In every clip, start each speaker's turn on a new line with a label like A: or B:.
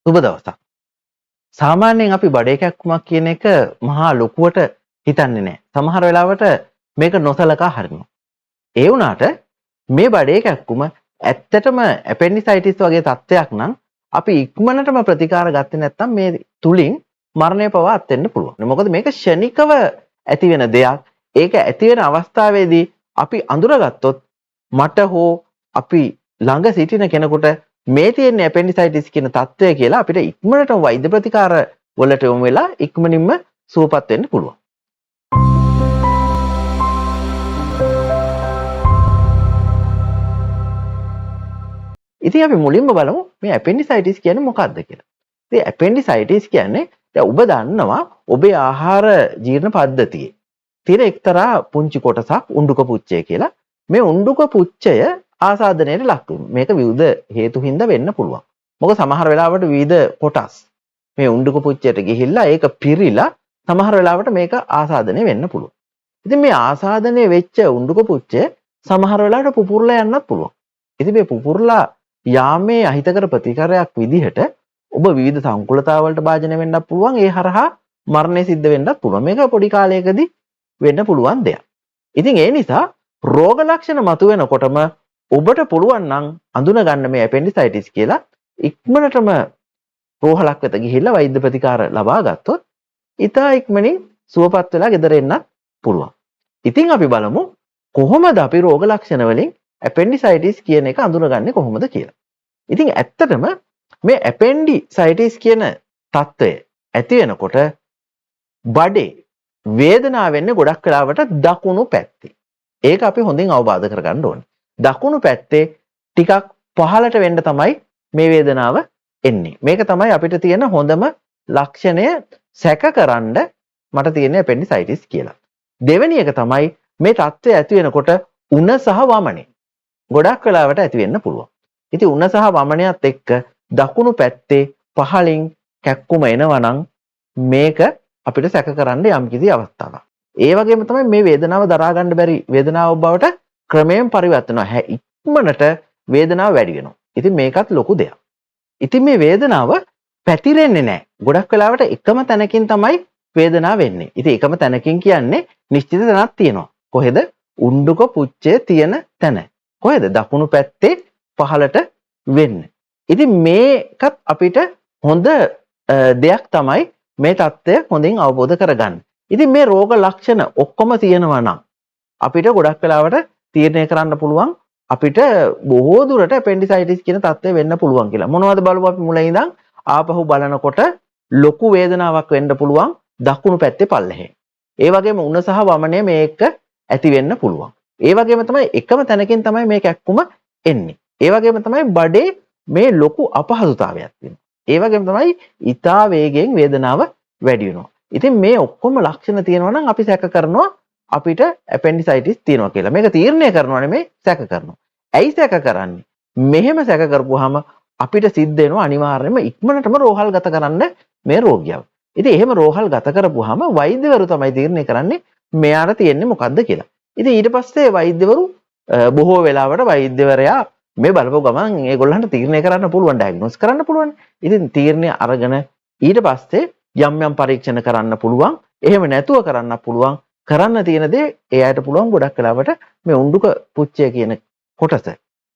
A: සුබ දවසක්. සාමාන්‍යයෙන් අපි බඩේ කැක්කුමක් කියන එක මහා ලොකුවට හිතන්නේ නැහැ. සමහර වෙලාවට මේක නොසලකා හරිනවා. ඒ වුණාට මේ බඩේ කැක්කුම ඇත්තටම ඇපෙන්ඩිසයිටිස් වගේ තත්ත්වයක් නම් අපි ඉක්මනටම ප්‍රතිකාර ගත්තේ නැත්නම් මේ තුලින් මරණය පවා අත්වෙන්න පුළුවන්. මොකද මේක ෂණිකව ඇති වෙන දෙයක්. ඒක ඇති වෙන අවස්ථාවේදී අපි අඳුරගත්තොත් මට හෝ අපි ළඟ සිටින කෙනෙකුට මේ තියෙන ඇපෙන්ඩිසයිටිස් කියන තත්ත්වය කියලා අපිට ඉක්මනටම වෛද්‍ය ප්‍රතිකාර වලට යොමු වෙලා ඉක්මනින්ම සුවපත් වෙන්න පුළුවන්. ඉතින් අපි මුලින්ම බලමු මේ ඇපෙන්ඩිසයිටිස් කියන්නේ මොකක්ද කියලා. ඉතින් ඇපෙන්ඩිසයිටිස් කියන්නේ දැන් ඔබ දන්නවා ඔබේ ආහාර ජීර්ණ පද්ධතියේ තියෙන එක්තරා පුංචි කොටසක් උණ්ඩුක පුච්චය කියලා. මේ උණ්ඩුක පුච්චය ආසාදනයට ලක් වෙනවා. මේක විවිධ හේතු හින්දා වෙන්න පුළුවන්. මොකද සමහර වෙලාවට විවිධ කොටස් මේ උණ්ඩුක පුච්චයට ගිහිල්ලා ඒක පිරීලා සමහර වෙලාවට මේක ආසාදනය වෙන්න පුළුවන්. ඉතින් මේ ආසාදනය වෙච්ච උණ්ඩුක පුච්චය සමහර වෙලාවට පුපුරලා යන්නත් පුළුවන්. ඉතින් මේ පුපුරලා යාමේ අහිතකර ප්‍රතිකාරයක් විදිහට ඔබ විවිධ සංකූලතා වලට භාජනය වෙන්නත් පුළුවන්. ඒ හරහා මරණය සිද්ධ වෙන්නත් පුළුවන්. මේක පොඩි කාලයකදී වෙන්න පුළුවන් දෙයක්. ඉතින් ඒ නිසා රෝග ලක්ෂණ මතුවෙනකොටම ඔබට පුළුවන් නම් අඳුන ගන්න මේ ඇපෙන්ඩිසයිටිස් කියලා ඉක්මනටම රෝහලක් වෙත ගිහිල්ලා වෛද්‍ය ප්‍රතිකාර ලබා ගත්තොත් ඉතා ඉක්මනින් සුවපත් වෙලා ගෙදර එන්නත් පුළුවන්. ඉතින් අපි බලමු කොහොමද අපි රෝග ලක්ෂණ වලින් ඇපෙන්ඩිසයිටිස් කියන එක අඳුනගන්නේ කොහොමද කියලා. ඉතින් ඇත්තටම මේ ඇපෙන්ඩිසයිටිස් කියන තත්ත්වය ඇති වෙනකොට බඩේ වේදනාව වෙන්නේ ගොඩක් වෙලාවට දකුණු පැත්තේ. ඒක අපි හොඳින් අවබෝධ කරගන්න ඕනේ. දකුණු පැත්තේ ටිකක් පහළට වෙන්න තමයි මේ වේදනාව එන්නේ. මේක තමයි අපිට තියෙන හොඳම ලක්ෂණය සැකකරන්න මට තියෙන ඇපෙන්ඩිසයිටිස් කියලා. දෙවෙනි එක තමයි මේ තත්ත්වය ඇති වෙනකොට උණ සහ වමනේ ගොඩක් වෙලාවට ඇති වෙන්න පුළුවන්. ඉතින් උණ සහ වමනයත් එක්ක දකුණු පැත්තේ පහළින් කැක්කුම එනවා නම් මේක අපිට සැකකරන්න යම්කිසි අවස්ථාවක්. ඒ වගේම තමයි මේ වේදනාව දරා ගන්න බැරි වේදනාවක් බවට ක්‍රමයෙන් පරිවර්තන වෙනවා. ඉක්මනට වේදනාව වැඩි වෙනවා. ඉතින් මේකත් ලොකු දෙයක්. ඉතින් මේ වේදනාව පැතිරෙන්නේ නැහැ. ගොඩක් වෙලාවට එකම තැනකින් තමයි වේදනාව වෙන්නේ. ඉතින් එකම තැනකින් කියන්නේ නිශ්චිත තැනක් තියෙනවා. කොහෙද? උණ්ඩුක පුච්චයේ තියෙන තැන. කොහෙද? දකුණු පැත්තේ පහළට වෙන්නේ. ඉතින් මේකත් අපිට හොඳ දෙයක් තමයි මේ தත්ත්වය හොඳින් අවබෝධ කරගන්න. ඉතින් මේ රෝග ලක්ෂණ ඔක්කොම තියෙනවා නම් අපිට ගොඩක් වෙලාවට තීරණය කරන්න පුළුවන් අපිට බොහෝ දුරට ඇපෙන්ඩිසයිටිස් කියන තත්ත්වය වෙන්න පුළුවන් කියලා. මොනවද බලමු අපි මුලින් ඉඳන් ආපහු බලනකොට ලොකු වේදනාවක් වෙන්න පුළුවන් දකුණු පැත්තේ පල්ලෙහේ. ඒ වගේම උණ සහ වමනය මේක ඇති වෙන්න පුළුවන්. ඒ වගේම තමයි එකම තැනකින් තමයි මේ කැක්කුම එන්නේ. ඒ වගේම තමයි බඩේ මේ ලොකු අපහසුතාවයක් වෙනවා. ඒ වගේම තමයි ඊතා වේගෙන් වේදනාව වැඩි වෙනවා. ඉතින් මේ ඔක්කොම ලක්ෂණ තියෙනවා නම් අපි සැක කරනවා අපිට ඇපෙන්ඩිසයිටිස් තියෙනවා කියලා. මේක තීරණය කරනවා නෙමෙයි සැක කරනවා. ඇයි සැක කරන්නේ? මෙහෙම සැක කරපුවාම අපිට සිද්ධ වෙනවා අනිවාර්යයෙන්ම ඉක්මනටම රෝහල් ගත කරන්න මේ රෝගියව. ඉතින් එහෙම රෝහල් ගත කරපුවාම වෛද්‍යවරු තමයි තීරණය කරන්නේ මෙයාට තියෙන්නේ මොකද්ද කියලා. ඉතින් ඊට පස්සේ වෛද්‍යවරු බොහෝ වෙලාවට වෛද්‍යවරයා මේ බලපුව ගමන් ඒගොල්ලන්ට තීරණය කරන්න පුළුවන්, ඩයග්නොස් කරන්න පුළුවන්. ඉතින් තීරණය අරගෙන ඊට පස්සේ යම් යම් පරීක්ෂණ කරන්න පුළුවන්. එහෙම නැතුව කරන්න පුළුවන්. කරන්න තියෙන දේ එයාට පුළුවන් ගොඩක් වෙලාවට මේ උණ්ඩුක පුච්චය කියන කොටස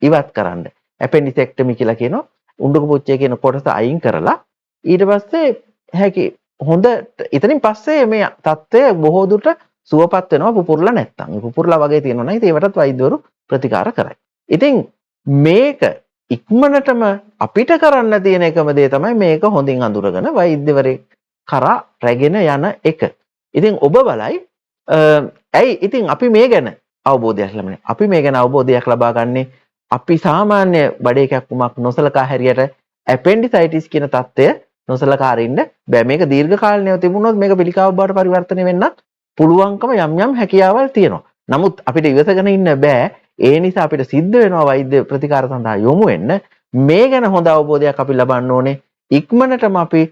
A: ඉවත් කරන්න. ඇපෙන්ඩිසෙක්ටමි කියලා කියනවා. උණ්ඩුක පුච්චය කියන කොටස අයින් කරලා ඊට පස්සේ හැකි හොඳ ඉතින් පස්සේ මේ තත්ත්වය බොහෝ දුරට සුවපත් වෙනවා පුපුරලා නැත්තම්. මේ පුපුරලා වගේ තියෙනවා නම් ඉතින් ඒවටත් වෛද්‍යවරු ප්‍රතිකාර කරයි. ඉතින් මේක ඉක්මනටම අපිට කරන්න තියෙන එකම දේ තමයි මේක හොඳින් අඳුරගෙන වෛද්‍යවරයෙක් කරා රැගෙන යන එක. ඉතින් ඔබ බලයි ඇයි ඉතින් අපි මේ ගැන අවබෝධයක් ලැබෙන්නේ. අපි මේ ගැන අවබෝධයක් ලබා ගන්නේ අපි සාමාන්‍ය බඩේ කැක්කුමක් නොසලකා හැරියට ඇපෙන්ඩිසයිටිස් කියන තත්ත්වය නොසලකා අරින්න බෑ. මේක දීර්ඝ කාලීනව තිබුණොත් මේක පිළිකාවක් බවට පරිවර්තනය වෙන්නත් පුළුවන්කම යම් යම් හැකියාවල් තියෙනවා. නමුත් අපිට ඉවසගෙන ඉන්න බෑ. ඒ නිසා අපිට සිද්ධ වෙනවා වෛද්‍ය ප්‍රතිකාර සඳහා යොමු වෙන්න. මේ ගැන හොඳ අවබෝධයක් අපි ලබන්න ඕනේ. ඉක්මනටම අපි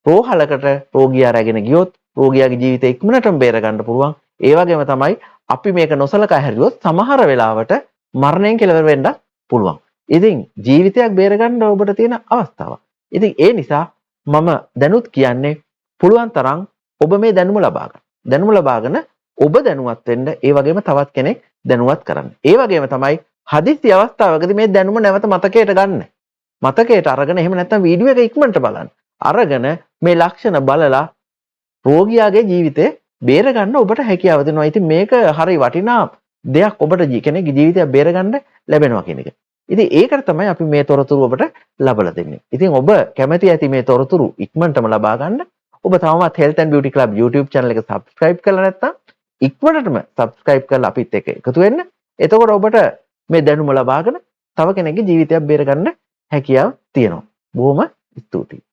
A: රෝහලකට රෝගියා රැගෙන ගියොත් රෝගියාගේ ජීවිතය ඉක්මනටම බේර ගන්න පුළුවන්. ඒ වගේම තමයි අපි මේක නොසලකා හැරියොත් සමහර වෙලාවට මරණයෙන් කෙලවර වෙන්න පුළුවන්. ඉතින් ජීවිතයක් බේර ගන්න ඔබට තියෙන අවස්ථාවක්. ඉතින් ඒ නිසා මම දැනුත් කියන්නේ පුළුවන් තරම් ඔබ මේ දැනුම ලබා ගන්න. දැනුම ලබාගෙන ඔබ දැනුවත් වෙන්න ඒ වගේම තවත් කෙනෙක් දැනුවත් කරන්න. ඒ වගේම තමයි හදිසි අවස්ථාවකදී මේ දැනුම නැවත මතකයට ගන්න. මතකයට අරගෙන එහෙම නැත්නම් වීඩියෝ එක ඉක්මනට බලන්න. අරගෙන මේ ලක්ෂණ බලලා රෝගියාගේ ජීවිතේ බේරගන්න ඔබට හැකියාව දෙනවා. ඉතින් මේක හරි වටිනා දෙයක් ඔබට කෙනෙක්ගේ ජීවිතය බේරගන්න ලැබෙනවා කියන එක. ඉතින් ඒකට තමයි අපි මේ තොරතුරු ඔබට ලබලා දෙන්නේ. ඉතින් ඔබ කැමති ඇති මේ තොරතුරු ඉක්මනටම ලබා ගන්න. ඔබ තවමත් Health and Beauty Club YouTube channel එක subscribe කරලා නැත්නම් ඉක්මනටම subscribe කරලා අපිත් එක්ක එකතු වෙන්න. එතකොට ඔබට මේ දැනුම ලබාගෙන තව කෙනෙක්ගේ ජීවිතයක් බේරගන්න හැකියාව තියෙනවා. බොහොම ස්තුතියි.